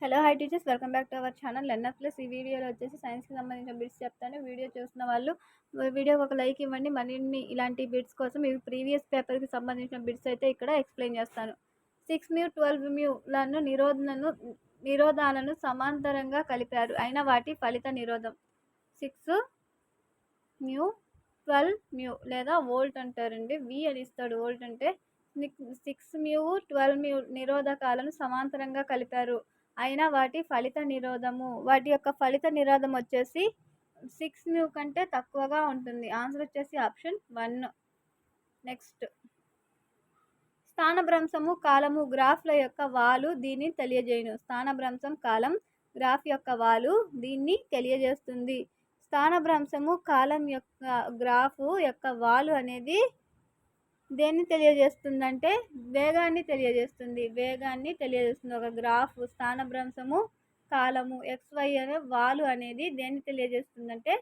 Hello hi teachers, welcome back to our channel learner plus. ఈ వీడియోలో వచ్చేసి సైన్స్కి సంబంధించిన బిట్స్ చెప్తాను. వీడియో చూస్తున్న వాళ్ళు వీడియోకి ఒక లైక్ ఇవ్వండి. మరిన్ని ఇలాంటి బిట్స్ కోసం ఇవి ప్రీవియస్ పేపర్కి సంబంధించిన బిట్స్ అయితే ఇక్కడ ఎక్స్ప్లెయిన్ చేస్తాను. 6μ 12μ నిరోధాలను సమాంతరంగా కలిపారు, అయినా వాటి ఫలిత నిరోధం 6μ 12μ లేదా వోల్ట్ అంటారండి. వి అని ఇస్తాడు, వోల్ట్ అంటే 6μ 12μ నిరోధకాలను సమాంతరంగా కలిపారు, అయినా వాటి ఫలిత నిరోధము, వాటి యొక్క ఫలిత నిరోధం వచ్చేసి 6μ కంటే తక్కువగా ఉంటుంది. ఆన్సర్ వచ్చేసి ఆప్షన్ 1. నెక్స్ట్, స్థానభ్రంశము కాలము గ్రాఫ్ల యొక్క వాలు దీన్ని తెలియజేయును. స్థానభ్రంశం కాలం గ్రాఫ్ యొక్క వాలు దీన్ని తెలియజేస్తుంది. స్థానభ్రంశము కాలం యొక్క గ్రాఫ్ యొక్క వాలు అనేది దేన్ని తెలియజేస్తుందంటే వేగాన్ని తెలియజేస్తుంది. ఒక గ్రాఫ్ స్థానభ్రంశము కాలము XY అనే వాలు అనేది దేన్ని తెలియజేస్తుందంటే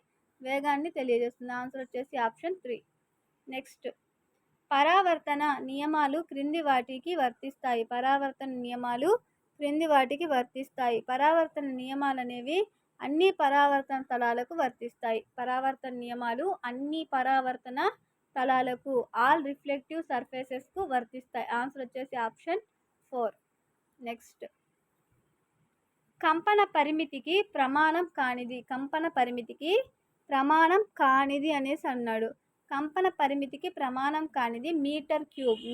వేగాన్ని తెలియజేస్తుంది. ఆన్సర్ వచ్చేసి ఆప్షన్ 3. నెక్స్ట్, పరావర్తన నియమాలు క్రింది వాటికి వర్తిస్తాయి. పరావర్తన నియమాలు క్రింది వాటికి వర్తిస్తాయి. పరావర్తన నియమాలు అనేవి అన్ని పరావర్తన తలాలకు వర్తిస్తాయి. పరావర్తన నియమాలు అన్ని పరావర్తన తలాలకు, ఆల్ రిఫ్లెక్టివ్ సర్ఫేసెస్కు వర్తిస్తాయి. ఆన్సర్ వచ్చేసి ఆప్షన్ 4. నెక్స్ట్, కంపన పరిమితికి ప్రమాణం కానిది. కంపన పరిమితికి ప్రమాణం కానిది అనేసి అన్నాడు. కంపన పరిమితికి ప్రమాణం కానిది మీటర్ క్యూబ్.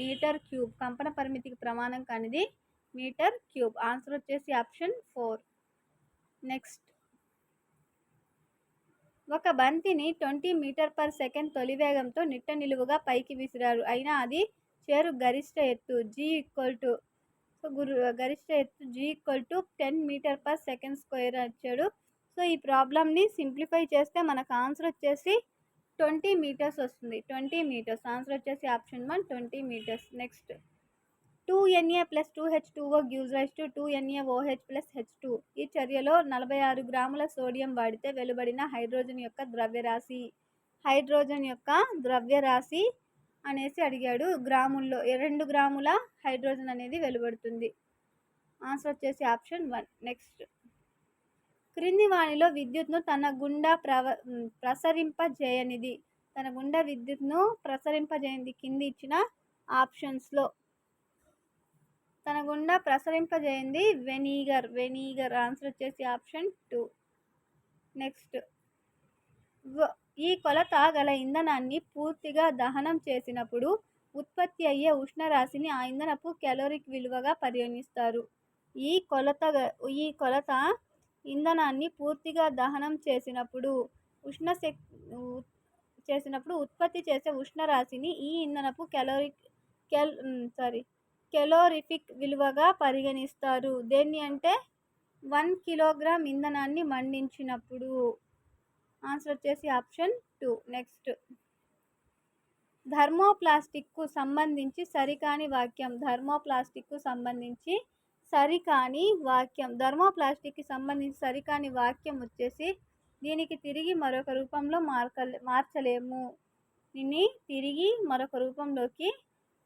కంపన పరిమితికి ప్రమాణం కానిది మీటర్ క్యూబ్. ఆన్సర్ వచ్చేసి ఆప్షన్ 4. నెక్స్ట్, ఒక బంతిని 20 m/s తొలి వేగంతో నిట్ట నిలువుగా పైకి విసిరారు, అయినా అది చేరు గరిష్ట ఎత్తు G = 10 m/s² ఇచ్చాడు. సో ఈ ప్రాబ్లమ్ని సింప్లిఫై చేస్తే మనకు ఆన్సర్ వచ్చేసి 20 మీటర్స్ వస్తుంది. 20 మీటర్స్. ఆన్సర్ వచ్చేసి option 1, 20 metres. Next, 2Na + 2H2O gives rise to 2NaOH + H2. ఈ చర్యలో 46 గ్రాముల సోడియం వాడితే వెలువడిన హైడ్రోజన్ యొక్క ద్రవ్యరాశి అనేసి అడిగాడు. గ్రాముల్లో 2 గ్రాముల హైడ్రోజన్ అనేది వెలువడుతుంది. ఆన్సర్ వచ్చేసి ఆప్షన్ 1. నెక్స్ట్, క్రింది వానిలో విద్యుత్ను తన గుండా ప్రసరింపజేయనిది. కింది ఇచ్చిన ఆప్షన్స్లో తన గుండా ప్రసరింపజేయండి వెనిగర్. ఆన్సర్ వచ్చేసి ఆప్షన్ 2. నెక్స్ట్, ఈ కొలత గల ఇంధనాన్ని పూర్తిగా దహనం చేసినప్పుడు ఉత్పత్తి అయ్యే ఉష్ణరాశిని ఆ ఇంధనపు క్యాలోరిక్ విలువగా పరిగణిస్తారు. ఈ కొలత ఇంధనాన్ని పూర్తిగా దహనం చేసినప్పుడు ఉత్పత్తి చేసే ఉష్ణరాశిని ఈ ఇంధనపు కెలోరిఫిక్ విలువగా పరిగణిస్తారు. దేన్ని అంటే 1 కిలోగ్రామ్ ఇంధనాన్ని మండించినప్పుడు. ఆన్సర్ వచ్చేసి ఆప్షన్ 2. నెక్స్ట్, థర్మోప్లాస్టిక్కు సంబంధించి సరికాని వాక్యం. థర్మోప్లాస్టిక్కి సంబంధించి సరికాని వాక్యం వచ్చేసి దీనికి తిరిగి మరొక రూపంలో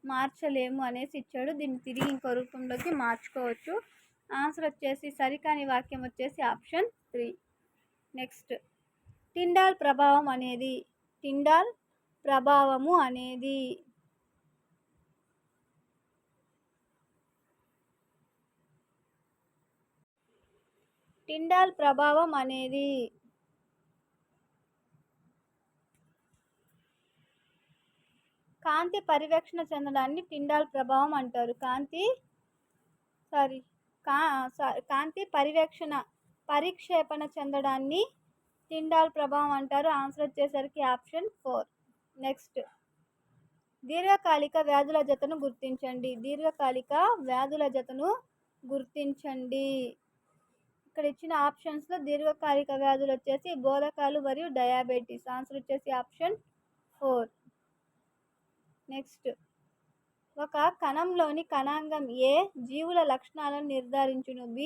మార్చలేము అనేసి ఇచ్చాడు. దీన్ని తిరిగి ఇంకో రూపంలోకి మార్చుకోవచ్చు. ఆన్సర్ వచ్చేసి సరికాని వాక్యం వచ్చేసి ఆప్షన్ 3. నెక్స్ట్, టిండాల్ ప్రభావము అనేది కాంతి పరివేక్షణ చెందడాన్ని టిండాల్ ప్రభావం అంటారు. కాంతి పరిక్షేపణ చెందడాన్ని టిండాల్ ప్రభావం అంటారు. ఆన్సర్ వచ్చేసరికి ఆప్షన్ 4. నెక్స్ట్, దీర్ఘకాలిక వ్యాధుల జతను గుర్తించండి. ఇక్కడ ఇచ్చిన ఆప్షన్స్లో దీర్ఘకాలిక వ్యాధులు వచ్చేసి బోధకాలు మరియు డయాబెటీస్. ఆన్సర్ వచ్చేసి ఆప్షన్ 4. నెక్స్ట్, ఒక కణంలోని కణాంగం A జీవుల లక్షణాలను నిర్ధారించును, B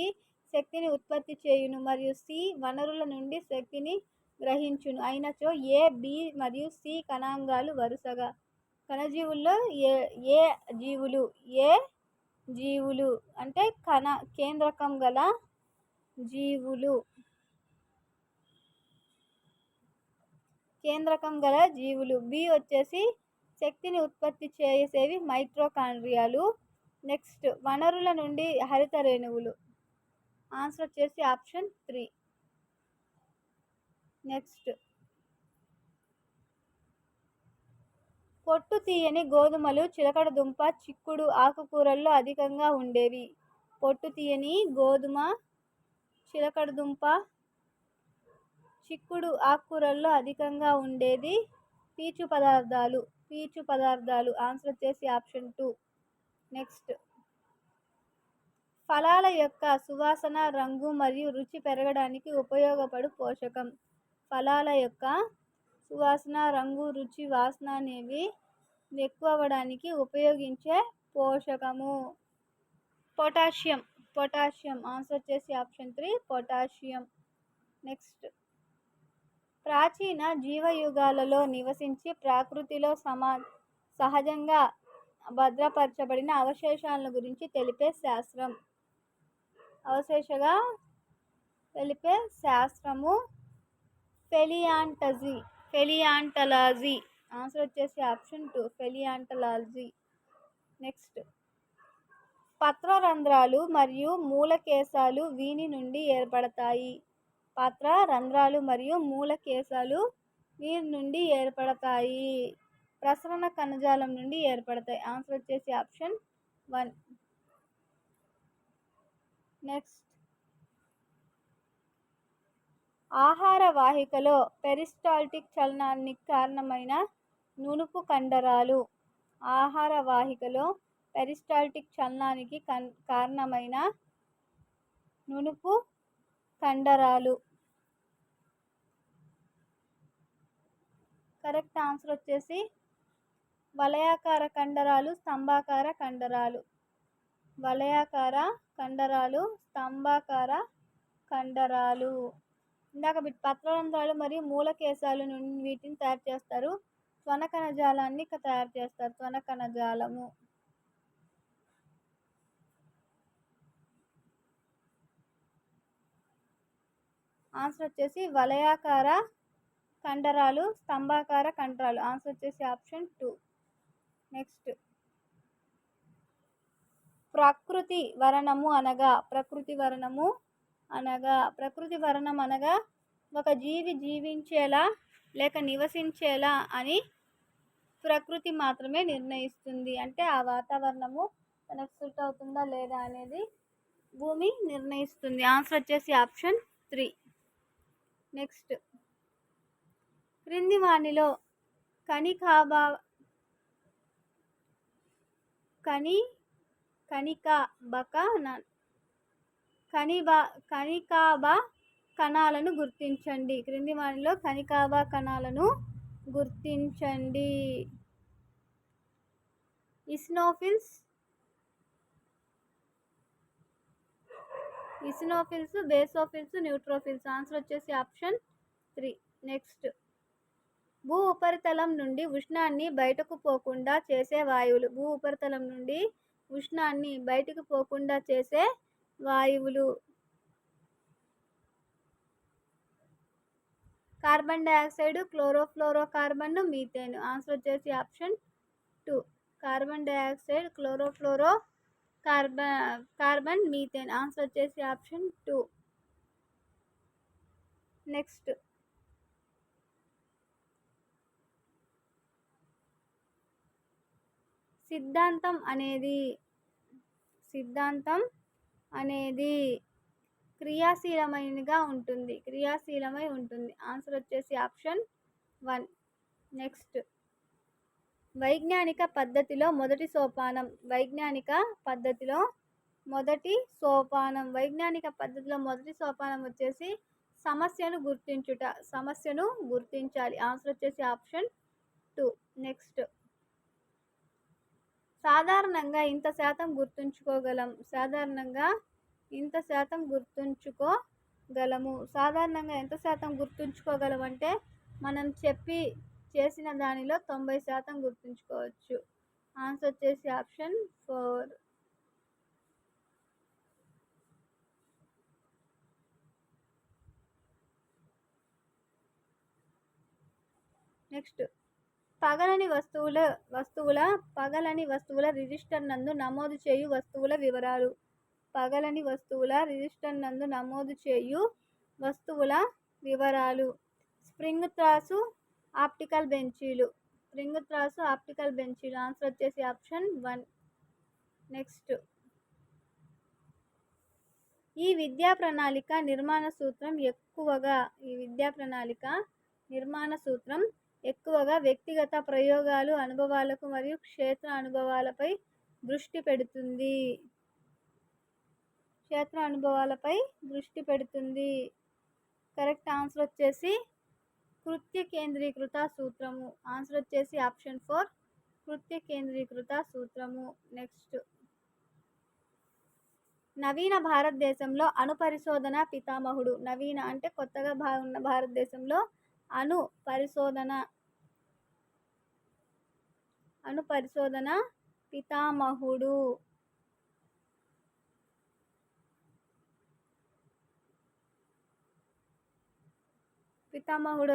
శక్తిని ఉత్పత్తి చేయును మరియు C వనరుల నుండి శక్తిని గ్రహించును అయినచో A, B మరియు C కణాంగాలు వరుసగా కణజీవుల్లో ఏ జీవులు అంటే కేంద్రకం గల జీవులు. కేంద్రకం గల జీవులు. బి వచ్చేసి శక్తిని ఉత్పత్తి చేసేవి మైటోకాండ్రియాలు. నెక్స్ట్ వనరుల నుండి హరిత రేణువులు. ఆన్సర్ వచ్చేసి ఆప్షన్ 3. నెక్స్ట్ పొట్టు తీయని గోధుమలు, చిలకడదుంప, చిక్కుడు ఆకుకూరల్లో అధికంగా ఉండేవి. పొట్టు తీయని గోధుమ, చిలకడదుంప, చిక్కుడు ఆకుకూరల్లో అధికంగా ఉండేది పీచు పదార్థాలు. ఆన్సర్ వచ్చేసి ఆప్షన్ 2. నెక్స్ట్ ఫలాల యొక్క సువాసన, రంగు మరియు రుచి పెరగడానికి ఉపయోగపడు పోషకం. ఫలాల యొక్క సువాసన, రంగు, రుచి, వాసన అనేవి ఎక్కువ అవ్వడానికి ఉపయోగించే పోషకము పొటాషియం. ఆన్సర్ వచ్చేసి ఆప్షన్ 3 పొటాషియం. నెక్స్ట్ ప్రాచీన జీవయుగాలలో నివసించి ప్రకృతిలో సహజంగా భద్రపరచబడిన అవశేషాలను గురించి తెలిపే శాస్త్రము పెలియాంటలాజీ. ఆన్సర్ వచ్చేసి ఆప్షన్ 2 పెలియాంటలాజీ. నెక్స్ట్ పత్రరంధ్రాలు మరియు మూలకేశాలు వీని నుండి ఏర్పడతాయి. పత్రరంధ్రాలు మరియు మూలకేశాలు వీరి నుండి ఏర్పడతాయి. ప్రసరణ కణజాలం నుండి ఏర్పడతాయి. ఆన్సర్ వచ్చేసి ఆప్షన్ 1. నెక్స్ట్ ఆహార వాహికలో పెరిస్టాల్టిక్ చలనానికి కారణమైన నునుపు కండరాలు. ఆహార వాహికలో పెరిస్టాల్టిక్ చలనానికి కారణమైన నునుపు కండరాలు. కరెక్ట్ ఆన్సర్ వచ్చేసి వలయాకార కండరాలు, స్తంభాకార కండరాలు. వలయాకార కండరాలు, స్తంభాకార కండరాలు. ఇందాక పత్రరంధ్రాలు మరియు మూలకేశాలు నుండి వీటిని తయారు చేస్తారు. త్వన కణజాలాన్ని తయారు చేస్తారు. త్వన కణజాలము. ఆన్సర్ వచ్చేసి వలయాకార కండరాలు, స్తంభాకార కండరాలు. ఆన్సర్ వచ్చేసి ఆప్షన్ 2. నెక్స్ట్ ప్రకృతి వర్ణము అనగా ఒక జీవి జీవించేలా లేక నివసించేలా అని ప్రకృతి మాత్రమే నిర్ణయిస్తుంది. అంటే ఆ వాతావరణము తనకు సూట్ అవుతుందా లేదా అనేది భూమి నిర్ణయిస్తుంది. ఆన్సర్ వచ్చేసి ఆప్షన్ 3. నెక్స్ట్ క్రింది వానిలో కణికాభ కణాలను గుర్తించండి. క్రింది వానిలో కణికాభ కణాలను గుర్తించండి. Eosinophils, basophils, neutrophils. ఆన్సర్ వచ్చేసి ఆప్షన్ 3. నెక్స్ట్ భూ ఉపరితలం నుండి ఉష్ణాన్ని బయటకు పోకుండా చేసే వాయువులు. భూ ఉపరితలం నుండి ఉష్ణాన్ని బయటకు పోకుండా చేసే వాయువులు. Carbon dioxide, chlorofluorocarbon, methane. Answer వచ్చేసి option 2 carbon dioxide, carbon, methane. Answer వచ్చేసి ఆప్షన్ 2. నెక్స్ట్ సిద్ధాంతం అనేది క్రియాశీలమై ఉంటుంది. ఆన్సర్ వచ్చేసి ఆప్షన్ 1. నెక్స్ట్ వైజ్ఞానిక పద్ధతిలో మొదటి సోపానం వచ్చేసి సమస్యను గుర్తించాలి. ఆన్సర్ వచ్చేసి ఆప్షన్ 2. నెక్స్ట్ సాధారణంగా ఇంత శాతం గుర్తుంచుకోగలము. సాధారణంగా ఎంత శాతం గుర్తుంచుకోగలం అంటే మనం చేసిన దానిలో 90% గుర్తుంచుకోవచ్చు. ఆన్సర్ వచ్చేసి ఆప్షన్ 4. నెక్స్ట్ పగలని వస్తువుల రిజిస్టర్ నందు నమోదు చేయు వస్తువుల వివరాలు. పగలని వస్తువుల రిజిస్టర్ నందు నమోదు చేయు వస్తువుల వివరాలు. స్ప్రింగ్ త్రాసు, ఆప్టికల్ బెంచీలు. ఆన్సర్ వచ్చేసి ఆప్షన్ 1. నెక్స్ట్ ఈ విద్యా ప్రణాళిక నిర్మాణ సూత్రం ఎక్కువగా వ్యక్తిగత ప్రయోగాలు, అనుభవాలకు మరియు క్షేత్ర అనుభవాలపై దృష్టి పెడుతుంది. కరెక్ట్ ఆన్సర్ వచ్చేసి కృత్య కేంద్రీకృత సూత్రము. ఆన్సర్ వచ్చేసి ఆప్షన్ 4, కృత్య కేంద్రీకృత సూత్రము. నెక్స్ట్ నవీన భారతదేశంలో అణు పరిశోధన పితామహుడు. నవీన అంటే కొత్తగా ఉన్న భారతదేశంలో అణు పరిశోధన పితామహుడు.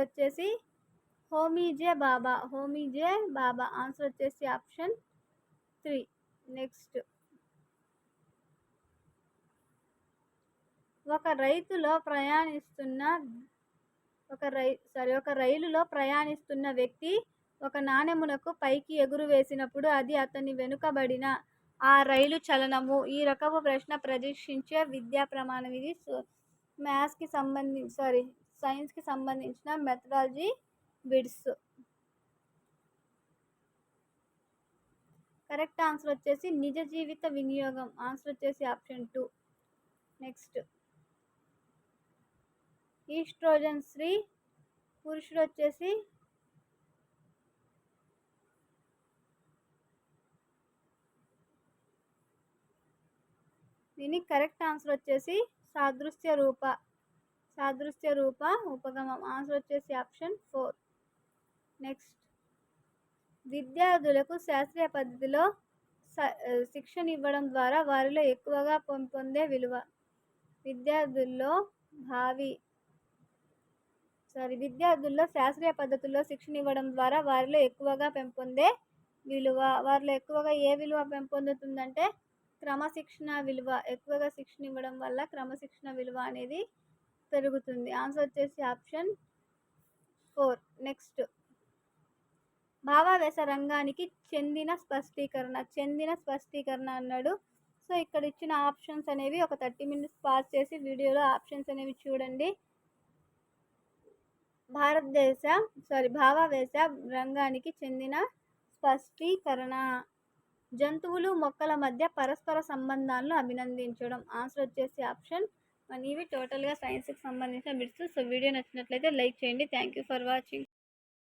వచ్చేసి హోమీ జే బాబా. ఆన్సర్ వచ్చేసి ఆప్షన్ 3. నెక్స్ట్ ఒక రైలులో ప్రయాణిస్తున్న వ్యక్తి ఒక నాణెమునకు పైకి ఎగురు వేసినప్పుడు అది అతని వెనుకబడిన ఆ రైలు చలనము. ఈ రకపు ప్రశ్న పరీక్షించే విద్యా ప్రమాణం. ఇది సైన్స్కి సంబంధించిన మెథడాలజీ బిట్స్. కరెక్ట్ ఆన్సర్ వచ్చేసి నిజ జీవిత వినియోగం. ఆన్సర్ వచ్చేసి ఆప్షన్ 2. నెక్స్ట్ ఈస్ట్రోజన్ స్త్రీ, పురుషుడు వచ్చేసి దీని కరెక్ట్ ఆన్సర్ వచ్చేసి సాదృశ్య రూప ఉపగమం. ఆన్సర్ వచ్చేసి ఆప్షన్ 4. నెక్స్ట్ విద్యార్థులకు శాస్త్రీయ పద్ధతిలో శిక్షణ ఇవ్వడం ద్వారా వారిలో ఎక్కువగా పొందే విలువ. విద్యార్థుల్లో శాస్త్రీయ పద్ధతుల్లో శిక్షణ ఇవ్వడం ద్వారా వారిలో ఎక్కువగా పెంపొందే విలువ. వారిలో ఎక్కువగా ఏ విలువ పెంపొందుతుందంటే క్రమశిక్షణ విలువ. ఎక్కువగా శిక్షణ ఇవ్వడం వల్ల క్రమశిక్షణ విలువ అనేది పెరుగుతుంది. ఆన్సర్ వచ్చేసి ఆప్షన్ 4. నెక్స్ట్ భావావేశ రంగానికి చెందిన స్పష్టీకరణ అన్నాడు. సో ఇక్కడ ఇచ్చిన ఆప్షన్స్ అనేవి ఒక 30 minutes పాస్ చేసి వీడియోలో ఆప్షన్స్ అనేవి చూడండి. భావావేశ రంగానికి చెందిన స్పష్టీకరణ. జంతువులు, మొక్కల మధ్య పరస్పర సంబంధాలను అభినందించడం. ఆన్సర్ వచ్చేసి ఆప్షన్ 1. ఇవి టోటల్గా సైన్స్కి సంబంధించిన బిట్స్. సో వీడియో నచ్చినట్లయితే లైక్ చేయండి. Thank you for watching.